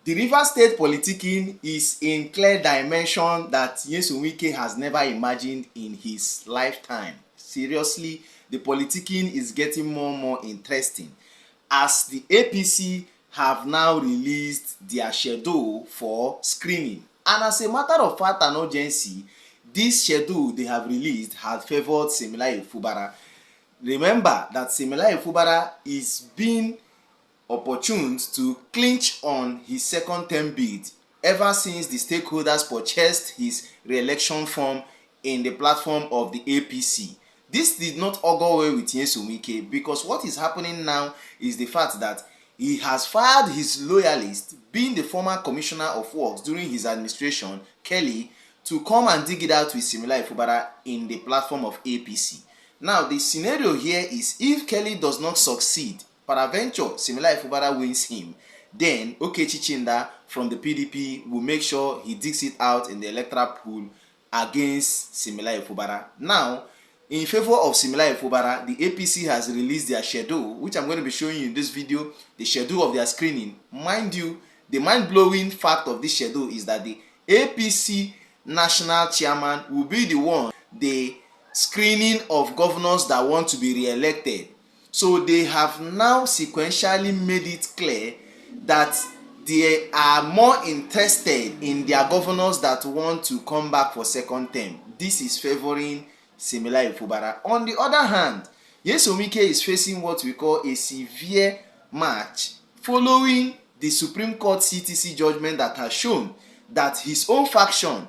The Rivers State politicking is in clear dimension that Nyesom Wike has never imagined in his lifetime. Seriously, the politicking is getting more and more interesting as the APC have now released their schedule for screening. And as a matter of fact and urgency, this schedule they have released has favored Similaye Fubara. Remember that Similaye Fubara is being opportune to clinch on his second term bid ever since the stakeholders purchased his re-election form in the platform of the APC. This did not augur well with Nyesom Wike because what is happening now is the fact that he has fired his loyalist, being the former commissioner of works during his administration, Kelly, to come and dig it out with Similaye Fubara in the platform of APC. Now the scenario here is if Kelly does not succeed, peradventure Similaye Fubara wins him, then Okechi Chinda from the PDP will make sure he digs it out in the electoral pool against Similaye Fubara. Now, in favor of Similaye Fubara, the APC has released their schedule, which I'm going to be showing you in this video, the schedule of their screening. Mind you, the mind-blowing fact of this schedule is that the APC national chairman will be the one, the screening of governors that want to be re-elected. So they have now sequentially made it clear that they are more interested in their governors that want to come back for second term. This is favoring Similaye Fubara. On the other hand, Nyesom Wike is facing what we call a severe match following the Supreme Court CTC judgment that has shown that his own faction,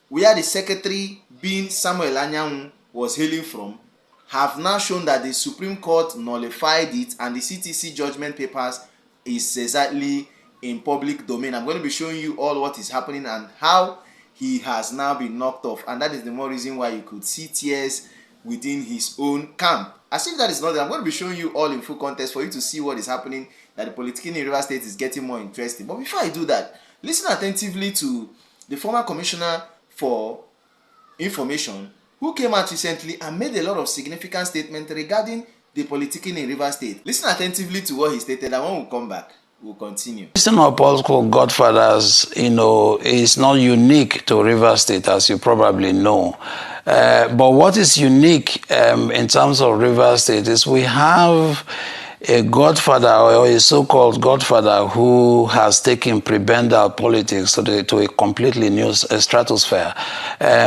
where the secretary being Samuel Anyanwu was hailing from, have now shown that the Supreme Court nullified it and the CTC judgment papers is exactly in public domain. I'm going to be showing you all what is happening and how he has now been knocked off, and that is the more reason why you could see tears within his own camp. As if that is not there, I'm going to be showing you all in full context for you to see what is happening, that the politicking in Rivers State is getting more interesting. But before I do that, listen attentively to the former commissioner for information who came out recently and made a lot of significant statements regarding the politicking in Rivers State. Listen attentively to what he stated, and when we come back, we'll continue. System of political godfathers, is not unique to Rivers State, as you probably know. But what is unique in terms of Rivers State is we have a godfather or a so-called godfather who has taken prebendal politics to a completely new stratosphere.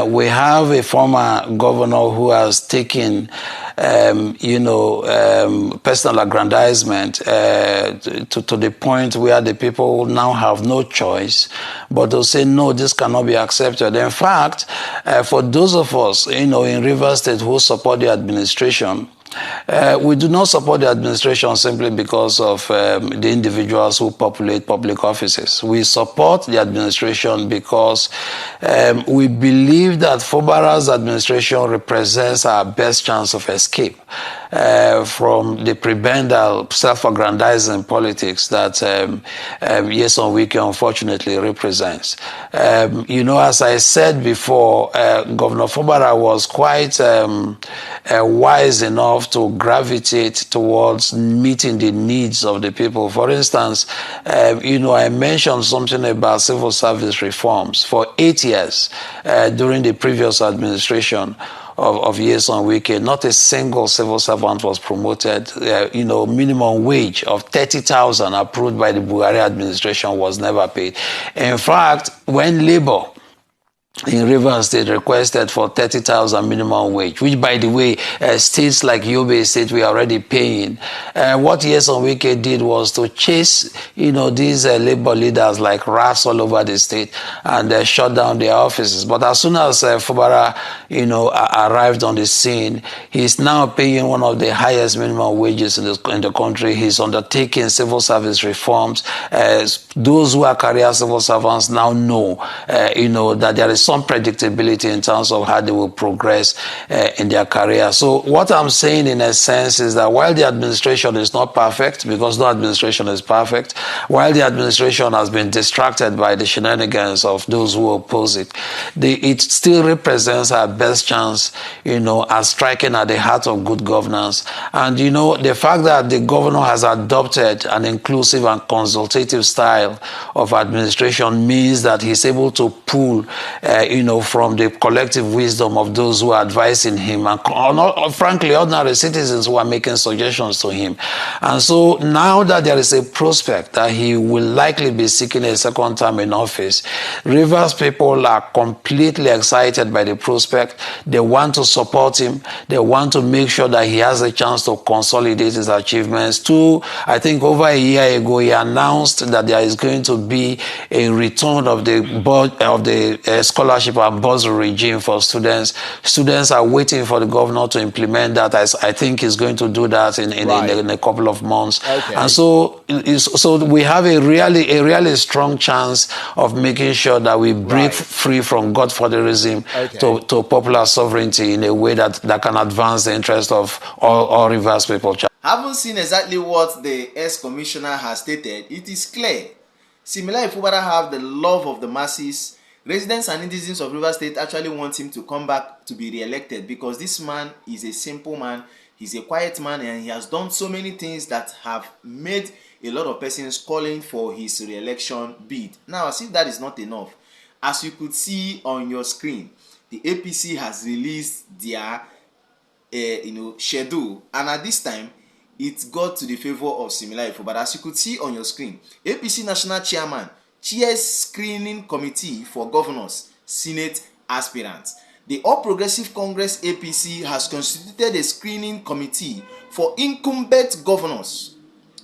We have a former governor who has taken personal aggrandizement to the point where the people now have no choice but to say, no, this cannot be accepted. In fact, for those of us, in Rivers State who support the administration, we do not support the administration simply because of the individuals who populate public offices. We support the administration because we believe that Fubara's administration represents our best chance of escape from the prebendal self-aggrandizing politics that Nyesom Wike unfortunately represents. As I said before, Governor Fubara was quite wise enough to gravitate towards meeting the needs of the people. For instance, I mentioned something about civil service reforms. For 8 years during the previous administration of Nyesom Wike, not a single civil servant was promoted. Minimum wage of 30,000 approved by the Buhari administration was never paid. In fact, when Labour in Rivers State requested for 30,000 minimum wage, which, by the way, states like Yobe State were already paying. What Nyesom Wike did was to chase, these labor leaders like rats all over the state and shut down their offices. But as soon as Fubara, arrived on the scene, he's now paying one of the highest minimum wages in the country. He's undertaking civil service reforms. Those who are career civil servants now know, that there is some predictability in terms of how they will progress in their career. So what I'm saying in a sense is that while the administration is not perfect, because no administration is perfect, while the administration has been distracted by the shenanigans of those who oppose it, it still represents our best chance, at striking at the heart of good governance. And, the fact that the governor has adopted an inclusive and consultative style of administration means that he's able to pull, from the collective wisdom of those who are advising him and, frankly, ordinary citizens who are making suggestions to him. And so now that there is a prospect that he will likely be seeking a second term in office, Rivers people are completely excited by the prospect. They want to support him. They want to make sure that he has a chance to consolidate his achievements. I think over a year ago, he announced that there is going to be a return of the scholarship and bursary regime for students. Students are waiting for the governor to implement that. I think he's going to do that in a couple of months. Okay. And so we have a really strong chance of making sure that we break free from godfatherism to popular sovereignty in a way that can advance the interest of all Rivers people. Having seen exactly what the ex-commissioner has stated, it is clear Similar Fubara have the love of the masses. Residents and citizens of Rivers State actually want him to come back to be re-elected because this man is a simple man, he's a quiet man, and he has done so many things that have made a lot of persons calling for his re-election bid. Now, as if that is not enough, as you could see on your screen, the APC has released their schedule, and at this time it got to the favor of Similar Ifo. But as you could see on your screen, APC National Chairman chairs screening committee for governors, Senate aspirants. The All Progressive Congress APC has constituted a screening committee for incumbent governors.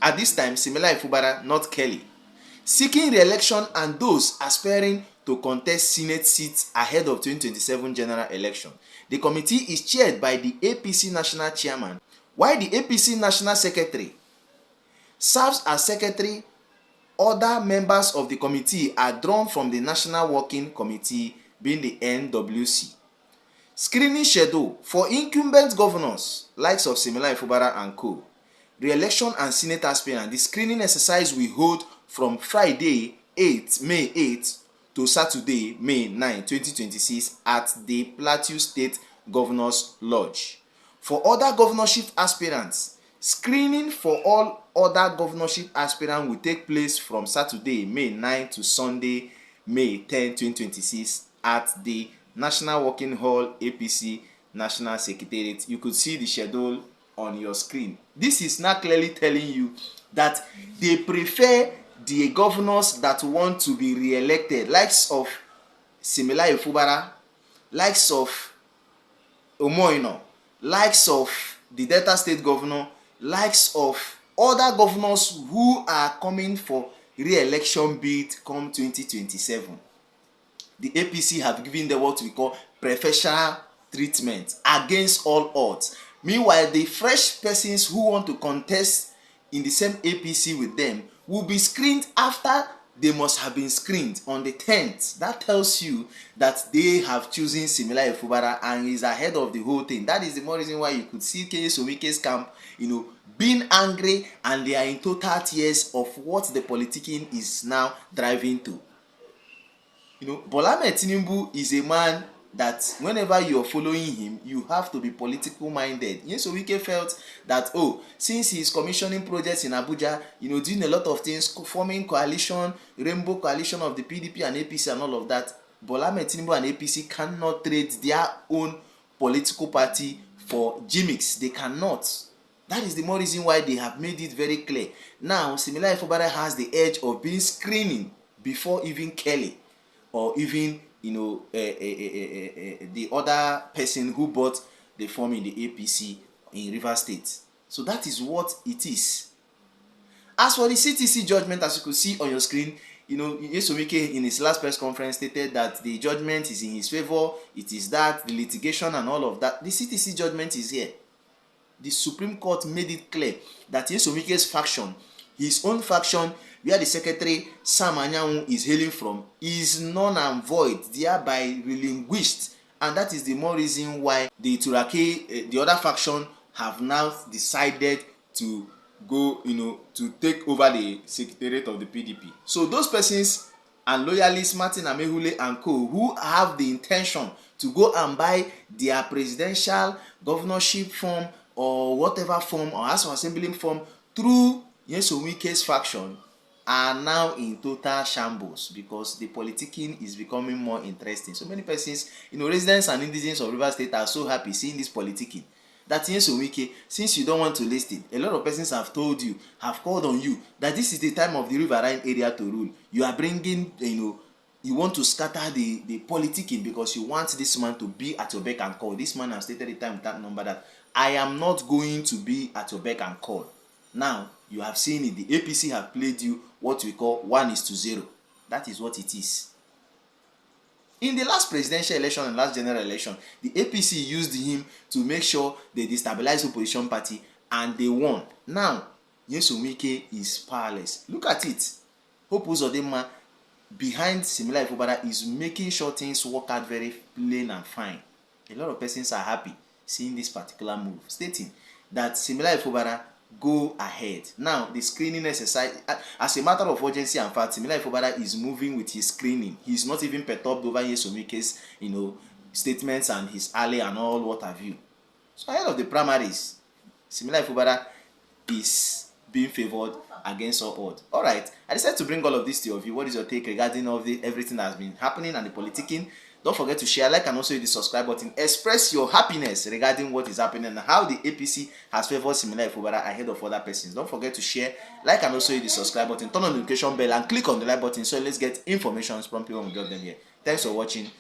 At this time, Similar Fubara, not Kelly, seeking re-election and those aspiring to contest Senate seats ahead of 2027 general election. The committee is chaired by the APC National Chairman, while the APC National Secretary serves as secretary. Other members of the committee are drawn from the National Working Committee, being the NWC. Screening schedule for incumbent governors, likes of Similar Fubara and co. Re-election and Senate aspirant. The screening exercise will hold from Friday, May 8 to Saturday, May 9, 2026 at the Plateau State Governors Lodge. For other governorship aspirants, screening for all other governorship aspirants will take place from Saturday, May 9 to Sunday, May 10, 2026 at the National Working Hall, APC National Secretariat. You could see the schedule on your screen. This is now clearly telling you that they prefer the governors that want to be re-elected, likes of Similar Fubara, likes of Omoino, likes of the Delta State governor, likes of other governors who are coming for re-election bid come 2027. The APC have given them what we call preferential treatment against all odds. Meanwhile, the fresh persons who want to contest in the same APC with them will be screened after they must have been screened on the 10th. That tells you that they have chosen Similar Fubara and is ahead of the whole thing. That is the more reason why you could see Kenye Sowike's camp, being angry, and they are in total tears of what the politicking is now driving to. Bola Ahmed Tinubu is a man that whenever you are following him, you have to be political minded. Yes, Sowike felt that, since he is commissioning projects in Abuja, doing a lot of things, forming coalition, rainbow coalition of the PDP and APC and all of that, Bola Ahmed Tinubu and APC cannot trade their own political party for gimmicks. They cannot. That is the more reason why they have made it very clear. Now, Similar Fubara has the edge of being screening before even Kelly or even the other person who bought the form in the APC in Rivers State. So that is what it is. As for the CTC judgment, as you could see on your screen, Sowike in his last press conference stated that the judgment is in his favor. It is that the litigation and all of that. The CTC judgment is here. The Supreme Court made it clear that Sowike's faction, his own faction, where the secretary Sam Anyanwu is hailing from is null and void, thereby relinquished. And that is the more reason why the Turaki, the other faction, have now decided to go, to take over the secretariat of the PDP. So those persons and loyalists, Martin Amehule and co, who have the intention to go and buy their presidential governorship form or whatever form or House of Assembly form through Nyesom Wike's faction, are now in total shambles because the politicking is becoming more interesting. So many persons, residents and indigents of Rivers State are so happy seeing this politicking that Nyesom Wike, since you don't want to listen, a lot of persons have told you, have called on you that this is the time of the riverine area to rule. You are bringing, you want to scatter the politicking because you want this man to be at your beck and call. This man has stated the time with that number that I am not going to be at your beck and call. Now, you have seen it. The APC have played you what we call 1:0. That is what it is. In the last presidential election and last general election, the APC used him to make sure they destabilize the opposition party and they won. Now, Nyesom Wike is powerless. Look at it. Hope Uzodinma behind Similar Fubara is making sure things work out very plain and fine. A lot of persons are happy seeing this particular move, stating that Similar Fubara go ahead. Now, the screening exercise, as a matter of urgency and fact, Similar Fubara is moving with his screening. He's not even perturbed over Nyesom Wike's, statements and his ally and all what have you. So ahead of the primaries, Similar Fubara is being favored against all odds. All right, I decided to bring all of this to your view. What is your take regarding everything that has been happening and the politicking? Don't forget to share, like, and also hit the subscribe button. Express your happiness regarding what is happening and how the APC has favored Similar Fubara ahead of other persons. Don't forget to share, like, and also hit the subscribe button. Turn on the notification bell and click on the like button so let's get information from people when we get them here. Thanks for watching.